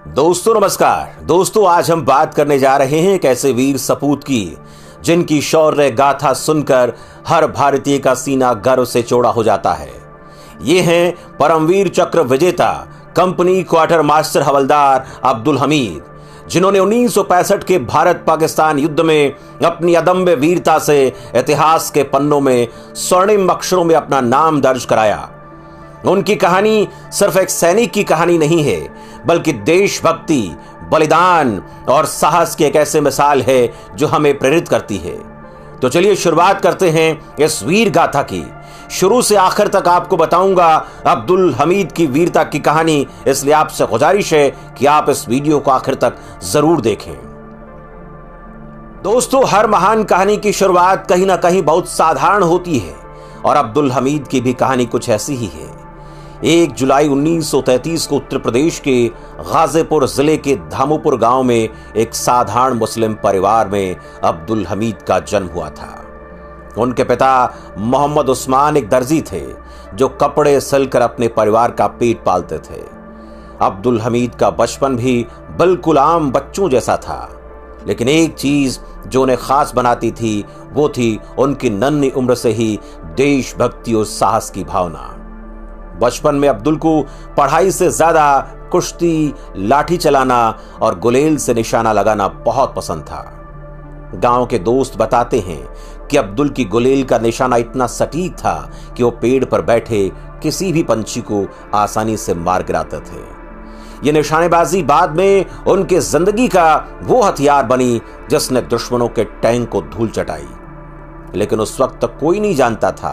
दोस्तों नमस्कार। दोस्तों आज हम बात करने जा रहे हैं एक ऐसे वीर सपूत की जिनकी शौर्य गाथा सुनकर हर भारतीय का सीना गर्व से चौड़ा हो जाता है। ये हैं परमवीर चक्र विजेता कंपनी क्वार्टर मास्टर हवलदार अब्दुल हमीद, जिन्होंने 1965 के भारत पाकिस्तान युद्ध में अपनी अदम्य वीरता से इतिहास के पन्नों में स्वर्णिम अक्षरों में अपना नाम दर्ज कराया। उनकी कहानी सिर्फ एक सैनिक की कहानी नहीं है, बल्कि देशभक्ति, बलिदान और साहस की एक ऐसी मिसाल है जो हमें प्रेरित करती है। तो चलिए शुरुआत करते हैं इस वीर गाथा की। शुरू से आखिर तक आपको बताऊंगा अब्दुल हमीद की वीरता की कहानी, इसलिए आपसे गुजारिश है कि आप इस वीडियो को आखिर तक जरूर देखें। दोस्तों, हर महान कहानी की शुरुआत कहीं ना कहीं बहुत साधारण होती है और अब्दुल हमीद की भी कहानी कुछ ऐसी ही है। 1 जुलाई 1933 को उत्तर प्रदेश के गाजीपुर जिले के धामोपुर गांव में एक साधारण मुस्लिम परिवार में अब्दुल हमीद का जन्म हुआ था। उनके पिता मोहम्मद उस्मान एक दर्जी थे जो कपड़े सिलकर अपने परिवार का पेट पालते थे। अब्दुल हमीद का बचपन भी बिल्कुल आम बच्चों जैसा था, लेकिन एक चीज जो उन्हें खास बनाती थी वो थी उनकी नन्ही उम्र से ही देशभक्ति और साहस की भावना। बचपन में अब्दुल को पढ़ाई से ज्यादा कुश्ती, लाठी चलाना और गुलेल से निशाना लगाना बहुत पसंद था। गांव के दोस्त बताते हैं कि अब्दुल की गुलेल का निशाना इतना सटीक था कि वो पेड़ पर बैठे किसी भी पंछी को आसानी से मार गिराते थे। ये निशानेबाजी बाद में उनके जिंदगी का वो हथियार बनी जिसने दुश्मनों के टैंक को धूल चटाई। लेकिन उस वक्त तक कोई नहीं जानता था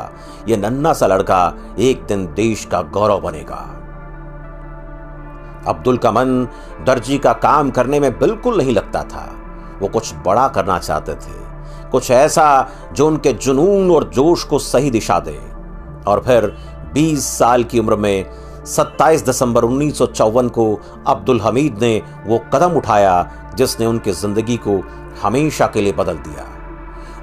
यह नन्हा सा लड़का एक दिन देश का गौरव बनेगा। अब्दुल का मन दर्जी का काम करने में बिल्कुल नहीं लगता था। वो कुछ बड़ा करना चाहते थे, कुछ ऐसा जो उनके जुनून और जोश को सही दिशा दे। और फिर 20 साल की उम्र में 27 दिसंबर 1954 को अब्दुल हमीद ने वो कदम उठाया जिसने उनकी जिंदगी को हमेशा के लिए बदल दिया।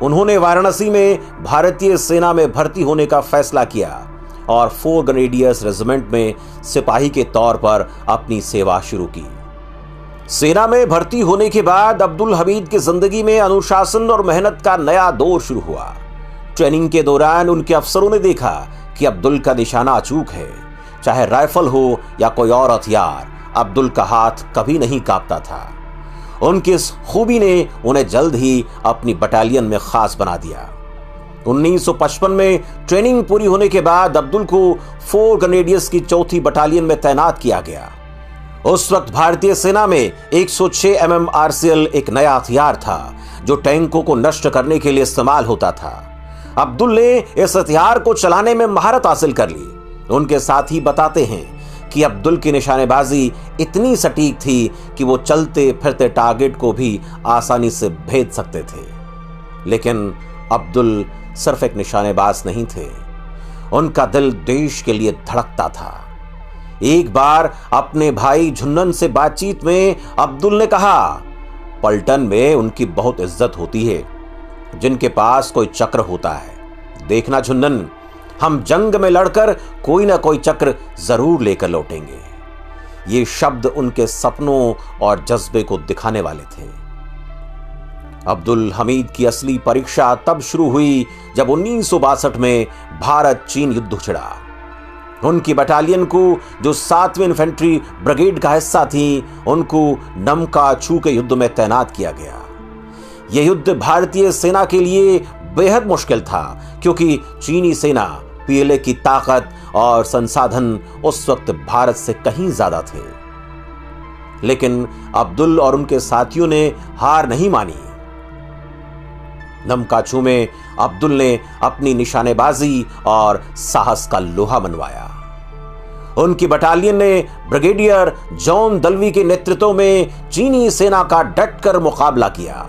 उन्होंने वाराणसी में भारतीय सेना में भर्ती होने का फैसला किया और 4 ग्रेनेडियर्स रेजिमेंट में सिपाही के तौर पर अपनी सेवा शुरू की। सेना में भर्ती होने के बाद अब्दुल हमीद की जिंदगी में अनुशासन और मेहनत का नया दौर शुरू हुआ। ट्रेनिंग के दौरान उनके अफसरों ने देखा कि अब्दुल का निशाना अचूक है, चाहे राइफल हो या कोई और हथियार, अब्दुल का हाथ कभी नहीं कांपता था। उनकी इस खूबी ने उन्हें जल्द ही अपनी बटालियन में खास बना दिया। 1955 में ट्रेनिंग पूरी होने के बाद अब्दुल को 4 ग्रेनेडियर्स की 4थी बटालियन में तैनात किया गया। उस वक्त भारतीय सेना में 106 mm RCL एक नया हथियार था जो टैंकों को नष्ट करने के लिए इस्तेमाल होता था। अब्दुल ने इस हथियार को चलाने में महारत हासिल कर ली। उनके साथी बताते हैं कि अब्दुल की निशानेबाजी इतनी सटीक थी कि वो चलते फिरते टारगेट को भी आसानी से भेद सकते थे। लेकिन अब्दुल सिर्फ एक निशानेबाज नहीं थे, उनका दिल देश के लिए धड़कता था। एक बार अपने भाई झुन्नन से बातचीत में अब्दुल ने कहा, पलटन में उनकी बहुत इज्जत होती है जिनके पास कोई चक्र होता है। देखना झुन्नन, हम जंग में लड़कर कोई ना कोई चक्र जरूर लेकर लौटेंगे। ये शब्द उनके सपनों और जज्बे को दिखाने वाले थे। अब्दुल हमीद की असली परीक्षा तब शुरू हुई जब 1962 में भारत चीन युद्ध छिड़ा। उनकी बटालियन को, जो 7वीं इन्फेंट्री ब्रिगेड का हिस्सा थी, उनको नमका छू के युद्ध में तैनात किया गया। यह युद्ध भारतीय सेना के लिए बेहद मुश्किल था क्योंकि चीनी सेना, पीएलए की ताकत और संसाधन उस वक्त भारत से कहीं ज्यादा थे। लेकिन अब्दुल और उनके साथियों ने हार नहीं मानी। नमकाछू में अब्दुल ने अपनी निशानेबाजी और साहस का लोहा मनवाया। उनकी बटालियन ने ब्रिगेडियर जॉन दलवी के नेतृत्व में चीनी सेना का डटकर मुकाबला किया।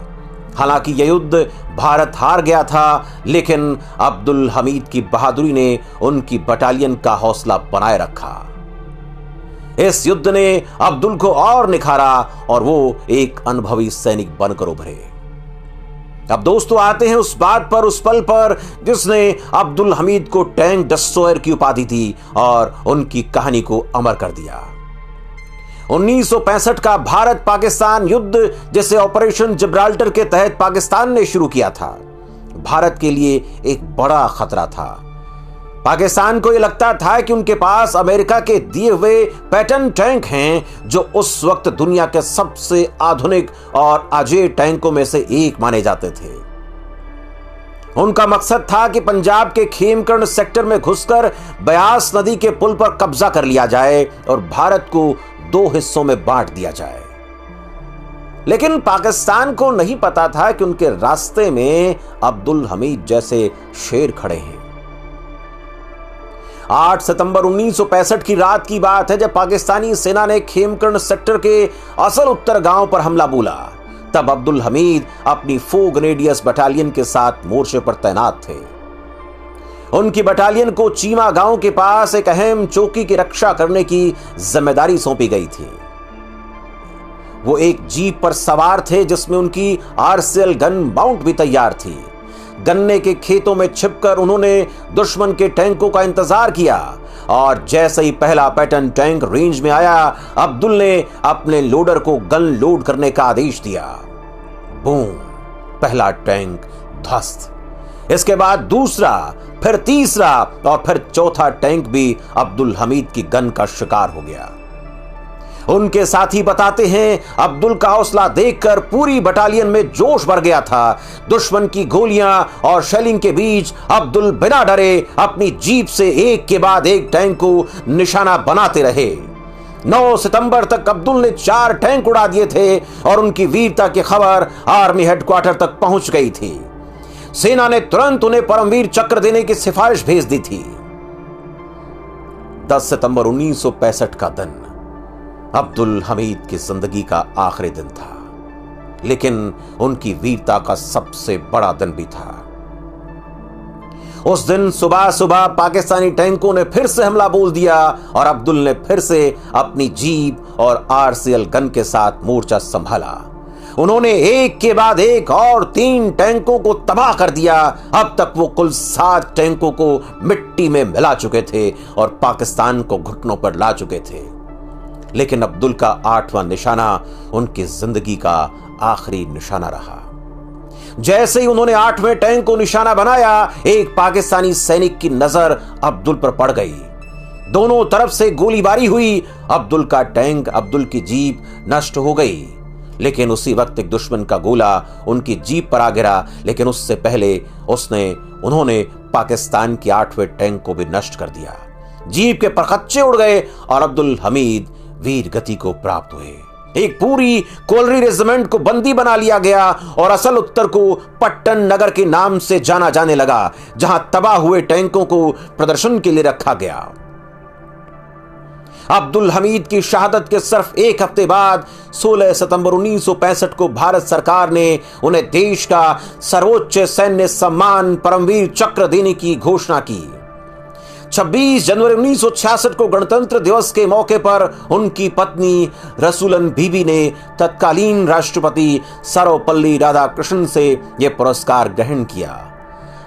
हालांकि यह युद्ध भारत हार गया था, लेकिन अब्दुल हमीद की बहादुरी ने उनकी बटालियन का हौसला बनाए रखा। इस युद्ध ने अब्दुल को और निखारा और वो एक अनुभवी सैनिक बनकर उभरे। अब दोस्तों आते हैं उस बात पर, उस पल पर जिसने अब्दुल हमीद को टैंक डिस्ट्रॉयर की उपाधि दी और उनकी कहानी को अमर कर दिया। 1965 का भारत पाकिस्तान युद्ध, जिसे ऑपरेशन जिब्राल्टर के तहत पाकिस्तान ने शुरू किया था, भारत के लिए एक बड़ा खतरा था। पाकिस्तान को यह लगता था कि उनके पास अमेरिका के दिए हुए पैटर्न टैंक हैं, जो उस वक्त दुनिया के सबसे आधुनिक और अजेय टैंकों में से एक माने जाते थे। उनका मकसद था कि पंजाब के खेमकर्ण सेक्टर में घुसकर ब्यास नदी के पुल पर कब्जा कर लिया जाए और भारत को 2 हिस्सों में बांट दिया जाए। लेकिन पाकिस्तान को नहीं पता था कि उनके रास्ते में अब्दुल हमीद जैसे शेर खड़े हैं। 8 सितंबर 1965 की रात की बात है, जब पाकिस्तानी सेना ने खेमकर्ण सेक्टर के असल उत्तर गांव पर हमला बोला। तब अब्दुल हमीद अपनी 4 ग्रेनेडियर्स बटालियन के साथ मोर्चे पर तैनात थे। उनकी बटालियन को चीमा गांव के पास एक अहम चौकी की रक्षा करने की जिम्मेदारी सौंपी गई थी। वो एक जीप पर सवार थे, जिसमें उनकी आरसीएल गन माउंट भी तैयार थी। गन्ने के खेतों में छिपकर उन्होंने दुश्मन के टैंकों का इंतजार किया और जैसे ही पहला पैटर्न टैंक रेंज में आया, अब्दुल ने अपने लोडर को गन लोड करने का आदेश दिया। बूम, पहला टैंक ध्वस्त। इसके बाद दूसरा, फिर तीसरा और फिर चौथा टैंक भी अब्दुल हमीद की गन का शिकार हो गया। उनके साथी बताते हैं, अब्दुल का हौसला देखकर पूरी बटालियन में जोश भर गया था। दुश्मन की गोलियां और शेलिंग के बीच अब्दुल बिना डरे अपनी जीप से एक के बाद एक टैंक को निशाना बनाते रहे। 9 सितंबर तक अब्दुल ने 4 टैंक उड़ा दिए थे और उनकी वीरता की खबर आर्मी हेडक्वार्टर तक पहुंच गई थी। सेना ने तुरंत उन्हें परमवीर चक्र देने की सिफारिश भेज दी थी। 10 सितंबर 1965 का दिन अब्दुल हमीद की जिंदगी का आखिरी दिन था, लेकिन उनकी वीरता का सबसे बड़ा दिन भी था। उस दिन सुबह सुबह पाकिस्तानी टैंकों ने फिर से हमला बोल दिया और अब्दुल ने फिर से अपनी जीप और आरसीएल गन के साथ मोर्चा संभाला। उन्होंने एक के बाद एक और 3 टैंकों को तबाह कर दिया। अब तक वो कुल 7 टैंकों को मिट्टी में मिला चुके थे और पाकिस्तान को घुटनों पर ला चुके थे। लेकिन अब्दुल का 8वां निशाना उनकी जिंदगी का आखिरी निशाना रहा। जैसे ही उन्होंने 8वें टैंक को निशाना बनाया, एक पाकिस्तानी सैनिक की नजर अब्दुल पर पड़ गई। दोनों तरफ से गोलीबारी हुई। अब्दुल का टैंक, अब्दुल की जीप नष्ट हो गई। लेकिन उसी वक्त एक दुश्मन का गोला उनकी जीप पर आ गिरा, लेकिन उससे पहले उन्होंने पाकिस्तान के 8वें टैंक को भी नष्ट कर दिया। जीप के परखच्चे उड़ गए और अब्दुल हमीद वीर गति को प्राप्त हुए। एक पूरी कोलरी रेजिमेंट को बंदी बना लिया गया और असल उत्तर को पट्टन नगर के नाम से जाना जाने लगा, जहां तबाह हुए टैंकों को प्रदर्शन के लिए रखा गया। अब्दुल हमीद की शहादत के सिर्फ 1 हफ्ते बाद 16 सितंबर 1965 को भारत सरकार ने उन्हें देश का सर्वोच्च सैन्य सम्मान परमवीर चक्र देने की घोषणा की। 26 जनवरी 1966 को गणतंत्र दिवस के मौके पर उनकी पत्नी रसूलन बीबी ने तत्कालीन राष्ट्रपति सर्वपल्ली राधाकृष्णन से यह पुरस्कार ग्रहण किया।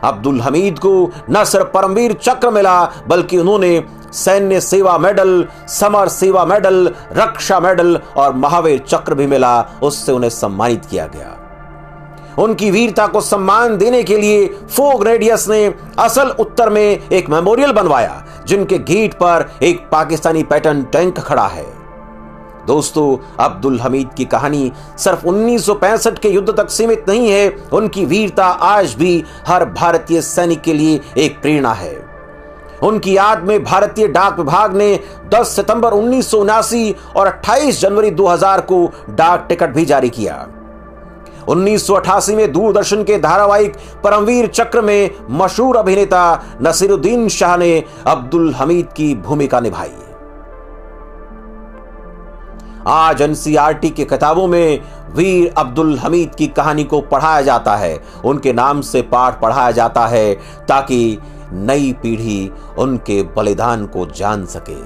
अब्दुल हमीद को न सिर्फ परमवीर चक्र मिला, बल्कि उन्होंने सैन्य सेवा मेडल, समर सेवा मेडल, रक्षा मेडल और महावीर चक्र भी मिला। उससे उन्हें सम्मानित किया गया। उनकी वीरता को सम्मान देने के लिए 4 ग्रेनेडियर्स ने असल उत्तर में एक मेमोरियल बनवाया, जिनके गेट पर एक पाकिस्तानी पैटर्न टैंक खड़ा है। दोस्तों, अब्दुल हमीद की कहानी सिर्फ 1965 के युद्ध तक सीमित नहीं है। उनकी वीरता आज भी हर भारतीय सैनिक के लिए एक प्रेरणा है। उनकी याद में भारतीय डाक विभाग ने 10 सितंबर 1979 और 28 जनवरी 2000 को डाक टिकट भी जारी किया। 1988 में दूरदर्शन के धारावाहिक परमवीर चक्र में मशहूर अभिनेता नसीरुद्दीन शाह ने अब्दुल हमीद की भूमिका निभाई। आज एनसीईआरटी की किताबों में वीर अब्दुल हमीद की कहानी को पढ़ाया जाता है। उनके नाम से पाठ पढ़ाया जाता है ताकि नई पीढ़ी उनके बलिदान को जान सके।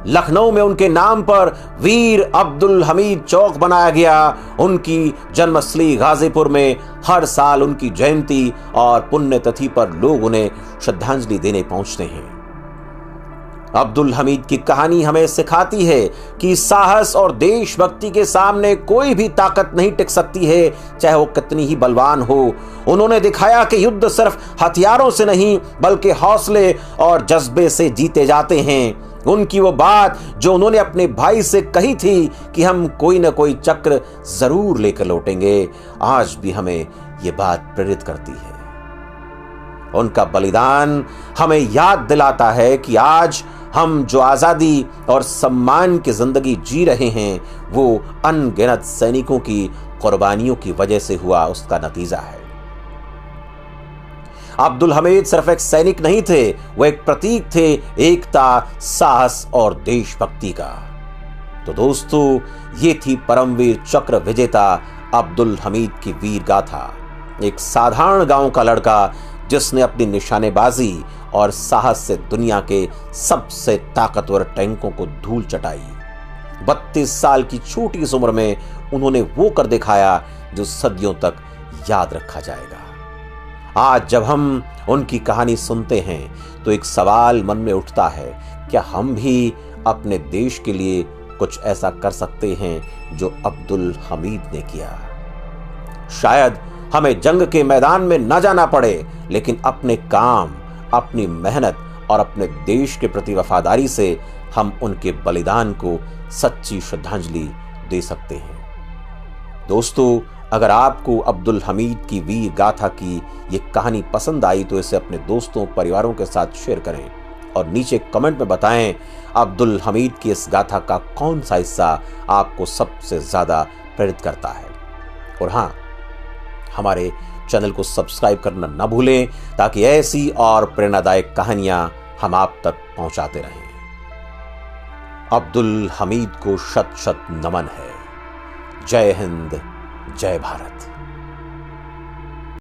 लखनऊ में उनके नाम पर वीर अब्दुल हमीद चौक बनाया गया। उनकी जन्मस्थली गाजीपुर में हर साल उनकी जयंती और पुण्यतिथि पर लोग उन्हें श्रद्धांजलि देने पहुंचते हैं। अब्दुल हमीद की कहानी हमें सिखाती है कि साहस और देशभक्ति के सामने कोई भी ताकत नहीं टिक सकती है, चाहे वो कितनी ही बलवान हो। उन्होंने दिखाया कि युद्ध सिर्फ हथियारों से नहीं बल्कि हौसले और जज्बे से जीते जाते हैं। उनकी वो बात जो उन्होंने अपने भाई से कही थी कि हम कोई ना कोई चक्र जरूर लेकर लौटेंगे, आज भी हमें ये बात प्रेरित करती है। उनका बलिदान हमें याद दिलाता है कि आज हम जो आजादी और सम्मान की जिंदगी जी रहे हैं वो अनगिनत सैनिकों की कुर्बानियों की वजह से हुआ, उसका नतीजा है। अब्दुल हमीद सिर्फ एक सैनिक नहीं थे, वो एक प्रतीक थे एकता, साहस और देशभक्ति का। तो दोस्तों, ये थी परमवीर चक्र विजेता अब्दुल हमीद की वीर गाथा। एक साधारण गांव का लड़का जिसने अपनी निशानेबाजी और साहस से दुनिया के सबसे ताकतवर टैंकों को धूल चटाई। 32 साल की छोटी सी उम्र में उन्होंने वो कर दिखाया जो सदियों तक याद रखा जाएगा। आज जब हम उनकी कहानी सुनते हैं तो एक सवाल मन में उठता है, क्या हम भी अपने देश के लिए कुछ ऐसा कर सकते हैं जो अब्दुल हमीद ने किया? शायद हमें जंग के मैदान में न जाना पड़े, लेकिन अपने काम, अपनी मेहनत और अपने देश के प्रति वफादारी से हम उनके बलिदान को सच्ची श्रद्धांजलि दे सकते हैं। दोस्तों, अगर आपको अब्दुल हमीद की वीर गाथा की ये कहानी पसंद आई तो इसे अपने दोस्तों, परिवारों के साथ शेयर करें और नीचे कमेंट में बताएं अब्दुल हमीद की इस गाथा का कौन सा हिस्सा आपको सबसे ज्यादा प्रेरित करता है। और हाँ, हमारे चैनल को सब्सक्राइब करना न भूलें ताकि ऐसी और प्रेरणादायक कहानियां हम आप तक पहुंचाते रहें। अब्दुल हमीद को शत शत नमन है। जय हिंद, जय भारत।